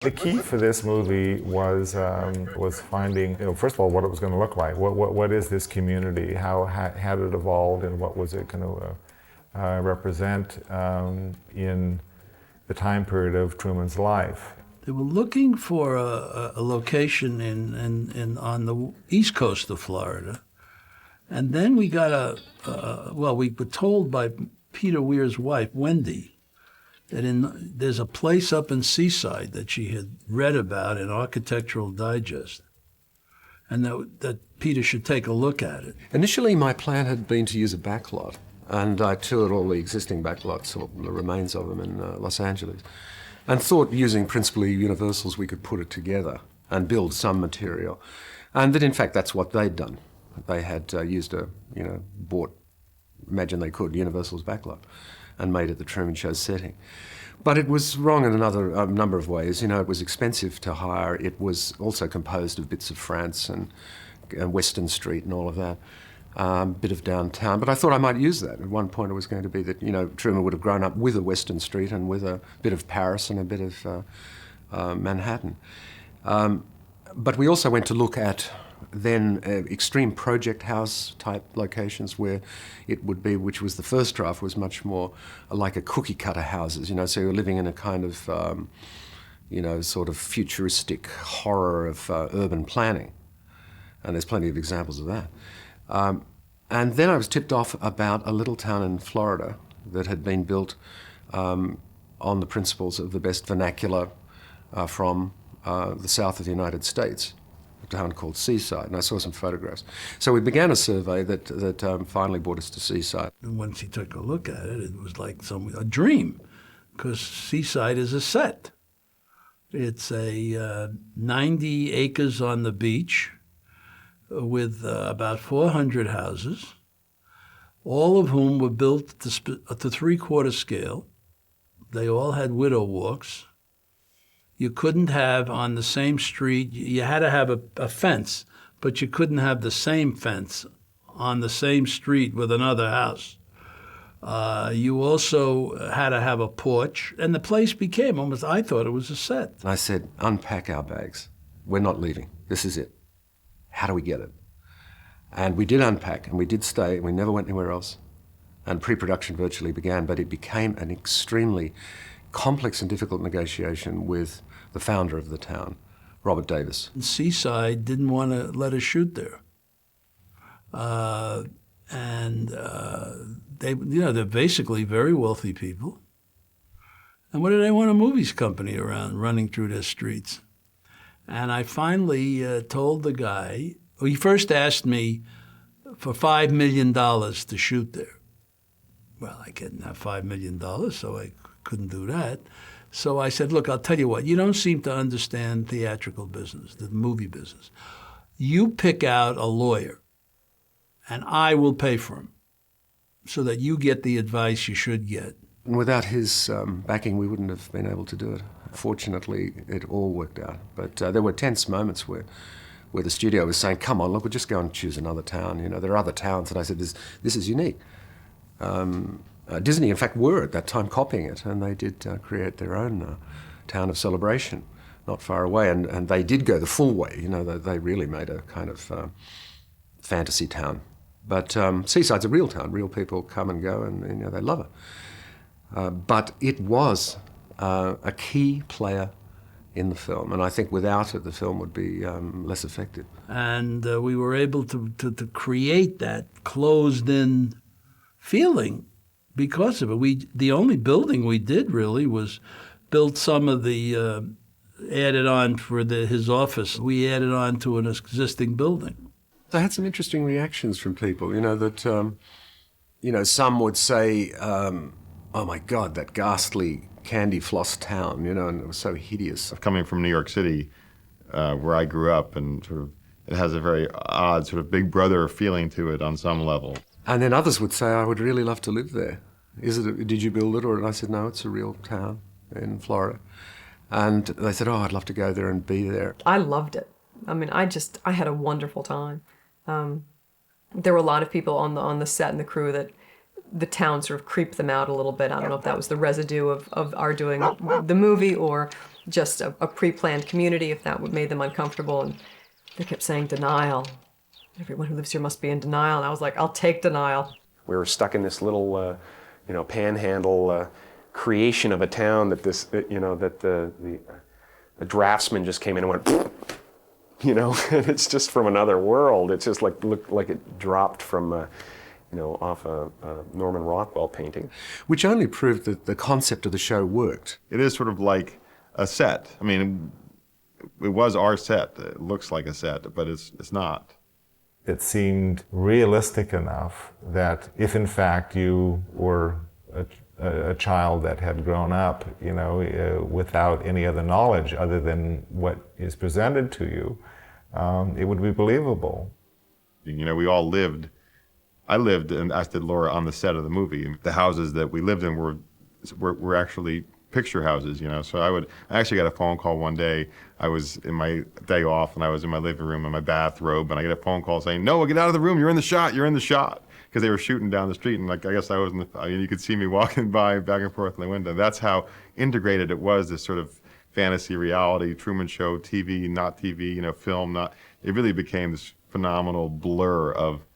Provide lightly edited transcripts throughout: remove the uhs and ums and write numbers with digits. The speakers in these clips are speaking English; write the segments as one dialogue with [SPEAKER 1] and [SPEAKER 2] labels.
[SPEAKER 1] The key for this movie was finding, first of all, what it was going to look like. What is this community? How had it evolved, and what was it going to represent in the time period of Truman's life?
[SPEAKER 2] They were looking for a location on the east coast of Florida, and then we got we were told by Peter Weir's wife, Wendy, that there's a place up in Seaside that she had read about in Architectural Digest, and that Peter should take a look at it.
[SPEAKER 3] Initially, my plan had been to use a backlot, and I toured all the existing backlots, or the remains of them, in Los Angeles, and thought using principally Universals we could put it together and build some material. And that, in fact, that's what they'd done. They had bought, imagine they could, Universal's backlot, and made it the Truman Show setting. But it was wrong in a number of ways. It was expensive to hire. It was also composed of bits of France and Western Street and all of that, bit of downtown. But I thought I might use that. At one point it was going to be that, Truman would have grown up with a Western Street and with a bit of Paris and a bit of Manhattan. But we also went to look at then extreme project house type locations where it would be, which was the first draft, was much more like a cookie cutter houses, so you're living in a kind of, sort of futuristic horror of urban planning. And there's plenty of examples of that. And then I was tipped off about a little town in Florida that had been built on the principles of the best vernacular from the south of the United States, a town called Seaside, and I saw some photographs. So we began a survey that finally brought us to Seaside.
[SPEAKER 2] And once he took a look at it, it was like a dream, because Seaside is a set. It's a 90 acres on the beach with about 400 houses, all of whom were built at the three-quarter scale. They all had widow walks. You couldn't have on the same street, you had to have a fence, but you couldn't have the same fence on the same street with another house. You also had to have a porch, and the place became almost, I thought it was a set.
[SPEAKER 3] I said, unpack our bags. We're not leaving. This is it. How do we get it? And we did unpack, and we did stay, and we never went anywhere else. And pre-production virtually began, but it became an extremely complex and difficult negotiation with the founder of the town, Robert Davis.
[SPEAKER 2] Seaside didn't want to let us shoot there. They're basically very wealthy people. And what do they want a movies company around running through their streets? And I finally told the guy, he first asked me for $5 million to shoot there. Well, I didn't have $5 million, so I couldn't do that. So I said, look, I'll tell you what, you don't seem to understand theatrical business, the movie business. You pick out a lawyer, and I will pay for him so that you get the advice you should get.
[SPEAKER 3] And without his backing, we wouldn't have been able to do it. Fortunately, it all worked out. But there were tense moments where the studio was saying, come on, look, we'll just go and choose another town. There are other towns. And I said, this is unique. Disney, in fact, were at that time copying it, and they did create their own town of celebration not far away, and they did go the full way. They really made a kind of fantasy town. But Seaside's a real town. Real people come and go, and they love it. But it was a key player in the film, and I think without it, the film would be less effective.
[SPEAKER 2] And we were able to create that closed-in feeling because of it. The only building we did really was built some of the, added on for his office. We added on to an existing building.
[SPEAKER 3] I had some interesting reactions from people, that, some would say, oh my God, that ghastly candy floss town, and it was so hideous.
[SPEAKER 4] Coming from New York City, where I grew up, and sort of it has a very odd sort of Big Brother feeling to it on some level.
[SPEAKER 3] And then others would say, I would really love to live there. Did you build it? And I said, no, it's a real town in Florida. And they said, oh, I'd love to go there and be there.
[SPEAKER 5] I loved it. I mean, I had a wonderful time. There were a lot of people on the set and the crew that the town sort of creeped them out a little bit. I don't know if that was the residue of our doing the movie or just a pre-planned community, if that made them uncomfortable. And they kept saying denial. Everyone who lives here must be in denial. And I was like, I'll take denial.
[SPEAKER 6] We were stuck in this little, panhandle creation of a town that the draftsman just came in and went, and it's just from another world. It's just looked like it dropped from, off a Norman Rockwell painting.
[SPEAKER 3] Which only proved that the concept of the show worked.
[SPEAKER 4] It is sort of like a set. I mean, it was our set. It looks like a set, but it's not.
[SPEAKER 1] It seemed realistic enough that if in fact you were a child that had grown up, without any other knowledge other than what is presented to you, it would be believable.
[SPEAKER 4] We all lived. I lived, and as did Laura, on the set of the movie. The houses that we lived in were actually picture houses, So I actually got a phone call one day. I was in my day off, and I was in my living room in my bathrobe, and I get a phone call saying, "No, get out of the room. You're in the shot. You're in the shot." Because they were shooting down the street, and I guess I was you could see me walking by back and forth in the window. That's how integrated it was, this sort of fantasy reality, Truman Show, TV, not TV, film, not. It really became this phenomenal blur of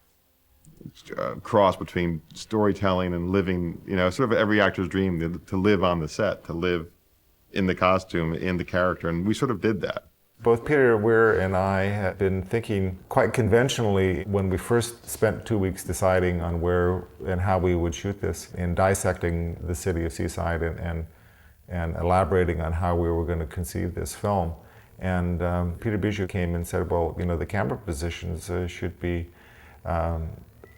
[SPEAKER 4] cross between storytelling and living, sort of every actor's dream to live on the set, to live in the costume, in the character, and we sort of did that.
[SPEAKER 1] Both Peter Weir and I had been thinking quite conventionally when we first spent 2 weeks deciding on where and how we would shoot this, in dissecting the city of Seaside and elaborating on how we were going to conceive this film. And Peter Bijou came and said, well, the camera positions should be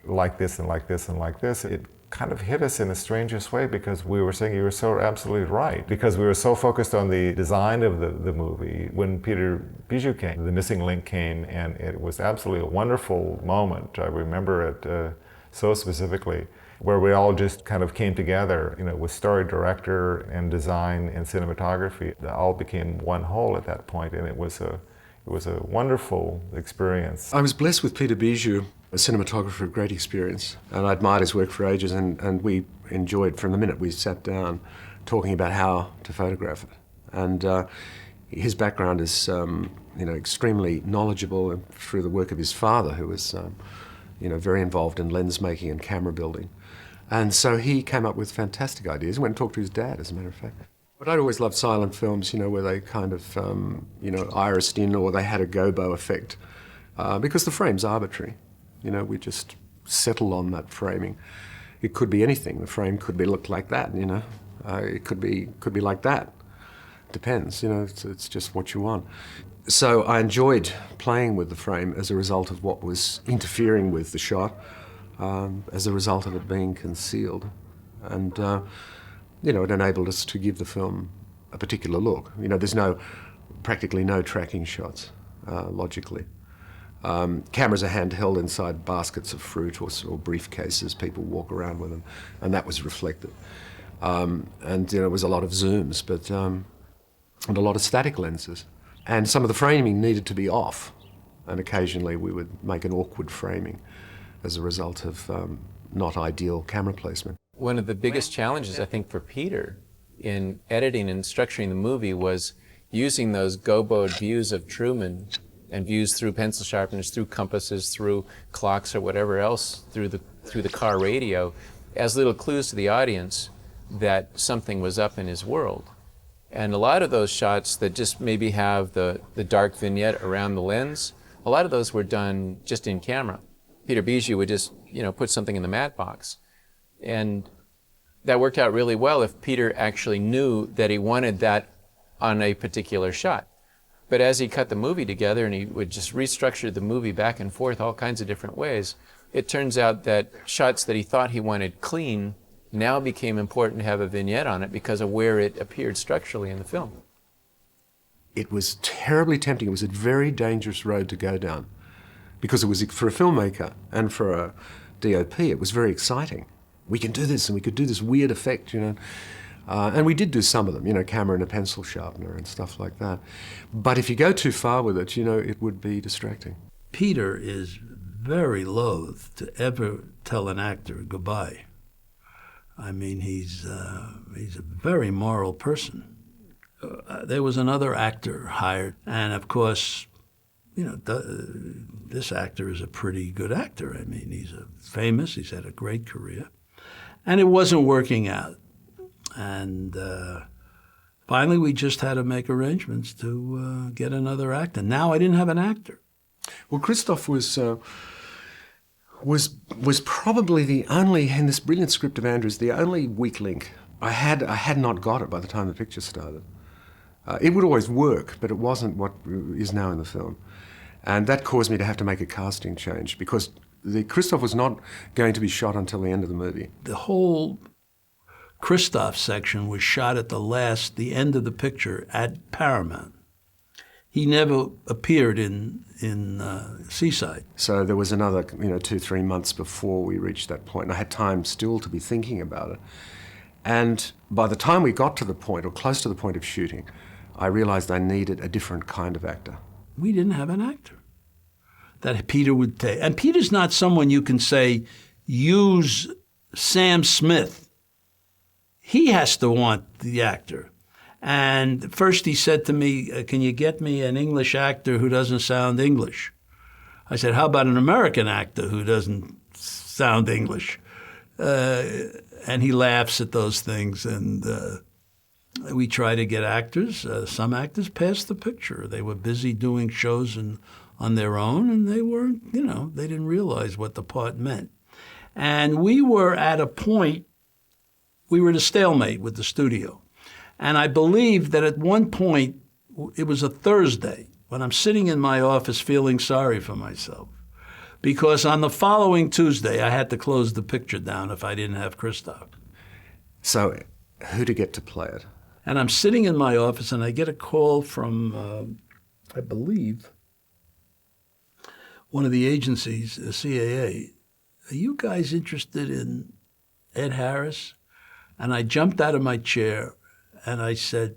[SPEAKER 1] like this and like this and like this. It kind of hit us in the strangest way because we were saying you were so absolutely right, because we were so focused on the design of the movie. When Peter Bijou came, the missing link came, and it was absolutely a wonderful moment. I remember it so specifically, where we all just kind of came together, with story, director, and design and cinematography. It all became one whole at that point, and it was a wonderful experience.
[SPEAKER 3] I was blessed with Peter Bijou, a cinematographer of great experience, and I admired his work for ages, and we enjoyed from the minute we sat down talking about how to photograph it. And his background is extremely knowledgeable through the work of his father, who was very involved in lens making and camera building. And so he came up with fantastic ideas. He went and talked to his dad, as a matter of fact. But I'd always loved silent films, where they kind of, irised in, or they had a gobo effect, because the frame's arbitrary. We just settle on that framing. It could be anything. The frame could be looked like that, It could be like that. Depends, it's just what you want. So I enjoyed playing with the frame as a result of what was interfering with the shot, as a result of it being concealed. And it enabled us to give the film a particular look. There's practically no tracking shots, logically. Cameras are handheld inside baskets of fruit or briefcases. People walk around with them, and that was reflected. And it was a lot of zooms, and a lot of static lenses. And some of the framing needed to be off, and occasionally we would make an awkward framing as a result of not ideal camera placement.
[SPEAKER 7] One of the biggest challenges, I think, for Peter in editing and structuring the movie was using those goboed views of Truman and views through pencil sharpeners, through compasses, through clocks or whatever else, through the car radio, as little clues to the audience that something was up in his world. And a lot of those shots that just maybe have the dark vignette around the lens, a lot of those were done just in camera. Peter Bijou would just, put something in the matte box. And that worked out really well if Peter actually knew that he wanted that on a particular shot. But as he cut the movie together and he would just restructure the movie back and forth all kinds of different ways, it turns out that shots that he thought he wanted clean now became important to have a vignette on it because of where it appeared structurally in the film.
[SPEAKER 3] It was terribly tempting. It was a very dangerous road to go down because it was, for a filmmaker and for a DOP, it was very exciting. We can do this, and we could do this weird effect, and we did do some of them, camera and a pencil sharpener and stuff like that. But if you go too far with it, it would be distracting.
[SPEAKER 2] Peter is very loath to ever tell an actor goodbye. I mean, he's a very moral person, there was another actor hired, and of course, this actor is a pretty good actor. I mean, he's famous. He's had a great career, and it wasn't working out. And finally, we just had to make arrangements to get another actor. Now I didn't have an actor.
[SPEAKER 3] Well, Christoph was probably the only, in this brilliant script of Andrew's, the only weak link. I had not got it by the time the picture started. It would always work, but it wasn't what is now in the film. And that caused me to have to make a casting change because Christoph was not going to be shot until the end of the movie.
[SPEAKER 2] The whole Christoph section was shot at the end of the picture at Paramount. He never appeared in Seaside.
[SPEAKER 3] So there was another 2-3 months before we reached that point. And I had time still to be thinking about it. And by the time we got to the point, or close to the point of shooting, I realized I needed a different kind of actor.
[SPEAKER 2] We didn't have an actor that Peter would take. And Peter's not someone you can say, use Sam Smith. He has to want the actor. And first he said to me, can you get me an English actor who doesn't sound English? I said, how about an American actor who doesn't sound English? And he laughs at those things. And we try to get actors. Some actors passed the picture. They were busy doing shows on their own, and they weren't, they didn't realize what the part meant. And we were at a point, we were at a stalemate with the studio. And I believe that at one point, it was a Thursday, when I'm sitting in my office feeling sorry for myself. Because on the following Tuesday, I had to close the picture down if I didn't have Christoph.
[SPEAKER 3] So who to get to play it?
[SPEAKER 2] And I'm sitting in my office, and I get a call from, I believe, one of the agencies, the CAA. Are you guys interested in Ed Harris? And I jumped out of my chair, and I said,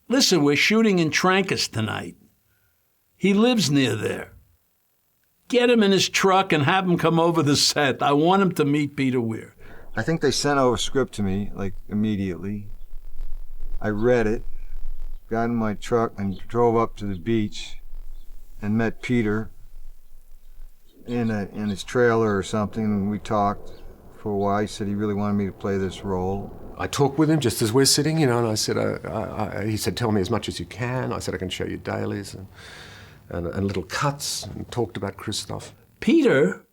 [SPEAKER 2] listen, we're shooting in Trancas tonight. He lives near there. Get him in his truck and have him come over the set. I want him to meet Peter Weir.
[SPEAKER 8] I think they sent over a script to me, immediately. I read it, got in my truck and drove up to the beach and met Peter in his trailer or something, and we talked for a while. He said he really wanted me to play this role.
[SPEAKER 3] I talked with him just as we're sitting, and I said, he said, tell me as much as you can. I said, I can show you dailies and little cuts, and talked about Christoph.
[SPEAKER 2] Peter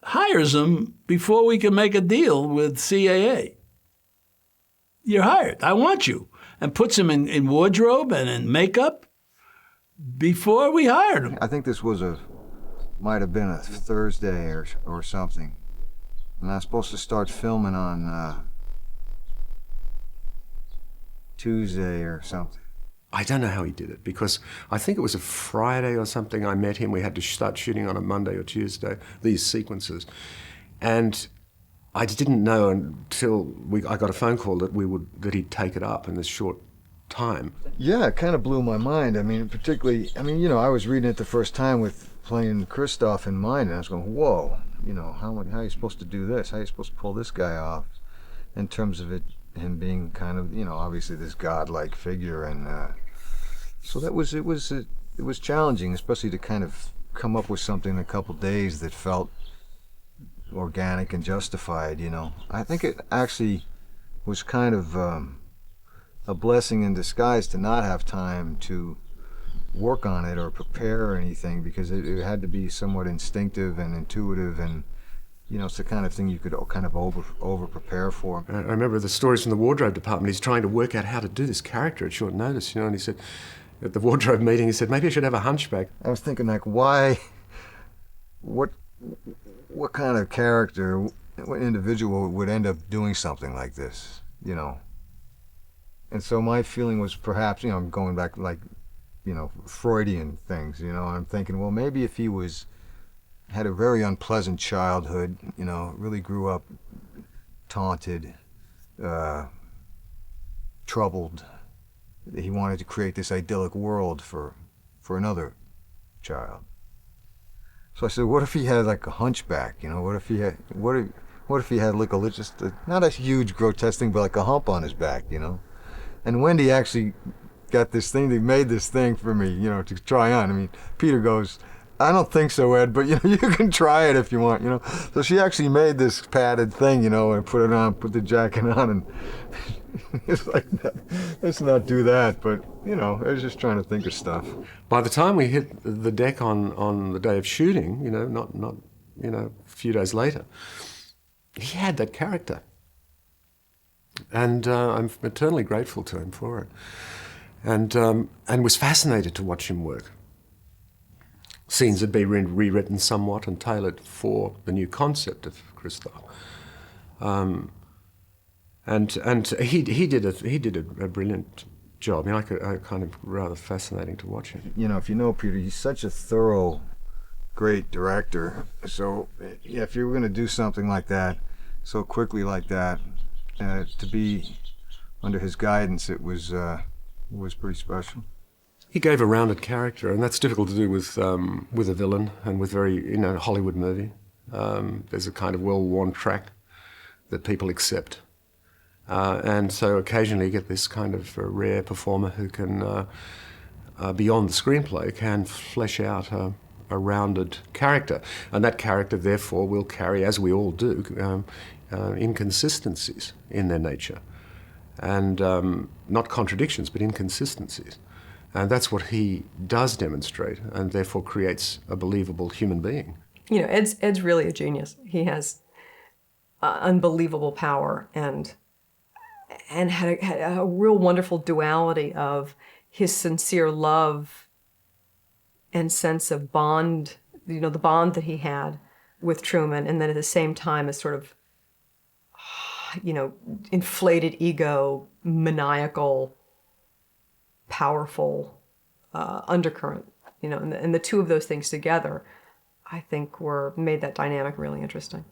[SPEAKER 2] hires him before we can make a deal with CAA. You're hired. I want you. And puts him in wardrobe and in makeup before we hired him.
[SPEAKER 8] I think this might have been a Thursday or something. And I was supposed to start filming on Tuesday or something.
[SPEAKER 3] I don't know how he did it, because I think it was a Friday or something I met him. We had to start shooting on a Monday or Tuesday, these sequences. And I didn't know until I got a phone call that he'd take it up in this short time.
[SPEAKER 8] Yeah, it kind of blew my mind. I mean, particularly, I was reading it the first time with playing Christoph in mind, and I was going, whoa, how are you supposed to do this? How are you supposed to pull this guy off in terms of him being kind of, obviously this godlike figure, and so it was challenging, especially to kind of come up with something in a couple days that felt organic and justified. I think it actually was kind of a blessing in disguise to not have time to work on it or prepare or anything, because it had to be somewhat instinctive and intuitive, and it's the kind of thing you could kind of over prepare for.
[SPEAKER 3] I remember the stories from the wardrobe department. He's trying to work out how to do this character at short notice, and he said, at the wardrobe meeting, he said, maybe I should have a hunchback.
[SPEAKER 8] I was thinking, why, what kind of character, what individual would end up doing something like this, And so my feeling was perhaps, I'm going back Freudian things, I'm thinking, well, maybe if he had a very unpleasant childhood, really grew up taunted, troubled, he wanted to create this idyllic world for another child. So I said, what if he had a hunchback, what what if he had like not a huge grotesque thing, but like a hump on his back, you know? And Wendy actually got this thing, they made this thing for me, you know, to try on. I mean, Peter goes, I don't think so, Ed, but you know, you can try it if you want, you know. So she actually made this padded thing, you know, and put it on, put the jacket on, and it's like, no, let's not do that. But, you know, I was just trying to think of stuff.
[SPEAKER 3] By the time we hit the deck on the day of shooting, you know, not you know, a few days later, he had that character. And I'm eternally grateful to him for it. And was fascinated to watch him work. Scenes had been rewritten somewhat and tailored for the new concept of Christoph. And he did a brilliant job. I mean, I kind of rather fascinating to watch him.
[SPEAKER 8] You know, if you know Peter, he's such a thorough, great director. So yeah, if you were going to do something like that, so quickly like that, to be under his guidance, it was pretty special.
[SPEAKER 3] He gave a rounded character, and that's difficult to do with a villain and with a Hollywood movie. There's a kind of well-worn track that people accept. And so occasionally you get this kind of rare performer who can, beyond the screenplay, can flesh out a rounded character. And that character, therefore, will carry, as we all do, inconsistencies in their nature. And not contradictions, but inconsistencies. And that's what he does demonstrate, and therefore creates a believable human being.
[SPEAKER 5] You know, Ed's really a genius. He has unbelievable power and had a real wonderful duality of his sincere love and sense of bond, you know, the bond that he had with Truman, and then at the same time a sort of, you know, inflated ego, maniacal, powerful undercurrent, you know, and the two of those things together, I think, made that dynamic really interesting.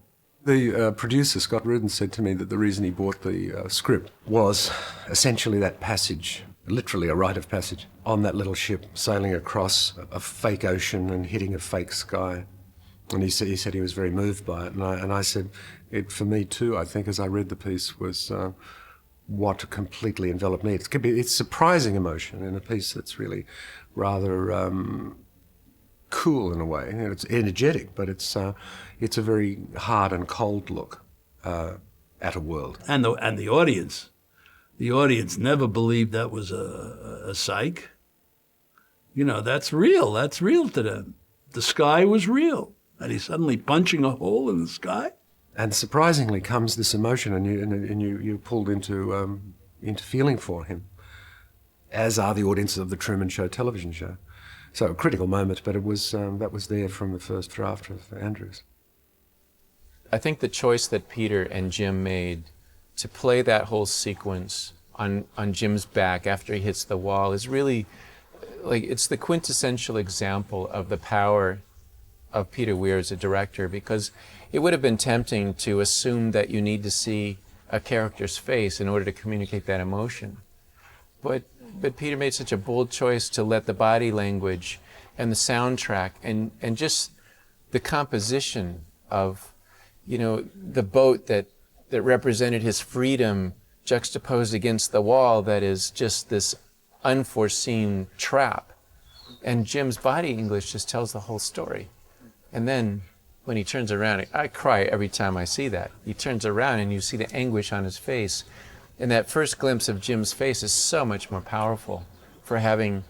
[SPEAKER 3] The producer, Scott Rudin, said to me that the reason he bought the script was essentially that passage, literally a rite of passage, on that little ship sailing across a fake ocean and hitting a fake sky. And he said he was very moved by it. And I said, for me too, I think, as I read the piece, was what completely enveloped me. It's surprising emotion in a piece that's really rather cool in a way. You know, it's energetic, but it's a very hard and cold look at a world.
[SPEAKER 2] And the audience never believed that was a psych. You know, that's real. That's real to them. The sky was real, and he's suddenly punching a hole in the sky.
[SPEAKER 3] And surprisingly comes this emotion, and you're pulled into feeling for him, as are the audiences of the Truman Show television show. So a critical moment, but it was that was there from the first draft of Andrews.
[SPEAKER 7] I think the choice that Peter and Jim made to play that whole sequence on Jim's back after he hits the wall is really, like, it's the quintessential example of the power of Peter Weir as a director, because it would have been tempting to assume that you need to see a character's face in order to communicate that emotion. But Peter made such a bold choice to let the body language and the soundtrack and just the composition of, you know, the boat that represented his freedom juxtaposed against the wall that is just this unforeseen trap. And Jim's body English just tells the whole story. And then when he turns around, I cry every time I see that. He turns around and you see the anguish on his face. And that first glimpse of Jim's face is so much more powerful for having,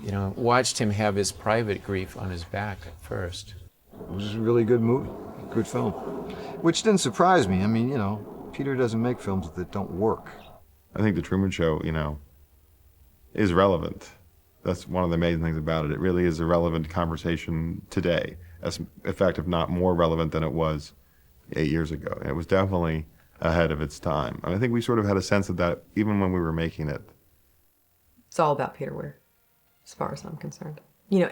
[SPEAKER 7] you know, watched him have his private grief on his back at first.
[SPEAKER 8] It was a really good movie, good film. Which didn't surprise me. I mean, you know, Peter doesn't make films that don't work.
[SPEAKER 4] I think the Truman Show, you know, is relevant. That's one of the amazing things about it. It really is a relevant conversation today. As in fact, if not more relevant than it was 8 years ago. And it was definitely ahead of its time. I think we sort of had a sense of that even when we were making it.
[SPEAKER 5] It's all about Peter Weir, as far as I'm concerned. You know,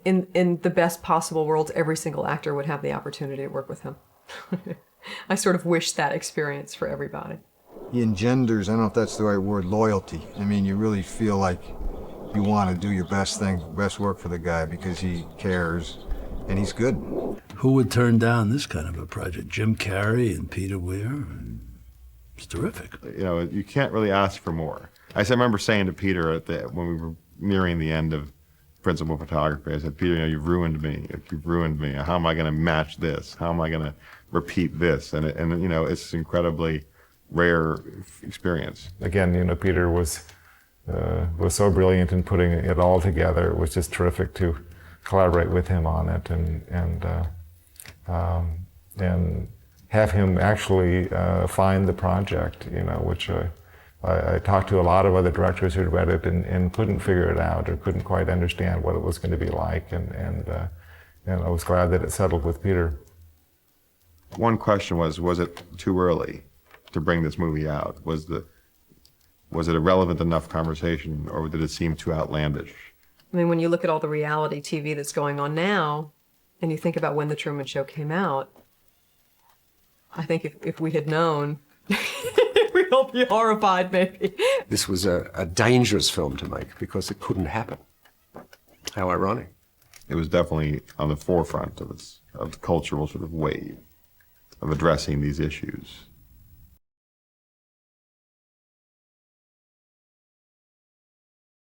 [SPEAKER 5] in the best possible worlds, every single actor would have the opportunity to work with him. I sort of wish that experience for everybody.
[SPEAKER 8] He engenders, I don't know if that's the right word, loyalty. I mean, you really feel like you want to do your best thing, best work for the guy because he cares And he's good.
[SPEAKER 2] Who would turn down this kind of a project? Jim Carrey and Peter Weir? It's terrific.
[SPEAKER 4] You know, you can't really ask for more. I remember saying to Peter when we were nearing the end of principal photography, I said, Peter, you know, you've ruined me. You've ruined me. How am I going to match this? How am I going to repeat this? And you know, it's an incredibly rare experience.
[SPEAKER 1] Again, you know, Peter was so brilliant in putting it all together. It was just terrific to collaborate with him on it and have him actually find the project, you know, which I talked to a lot of other directors who'd read it and couldn't figure it out or couldn't quite understand what it was going to be like, and I was glad that it settled with Peter.
[SPEAKER 4] One question was it too early to bring this movie out? Was it a relevant enough conversation, or did it seem too outlandish?
[SPEAKER 5] I mean, when you look at all the reality TV that's going on now, and you think about when The Truman Show came out, I think if we had known, we'd all be horrified, maybe.
[SPEAKER 3] This was a dangerous film to make because it couldn't happen. How ironic.
[SPEAKER 4] It was definitely on the forefront of the cultural sort of wave of addressing these issues.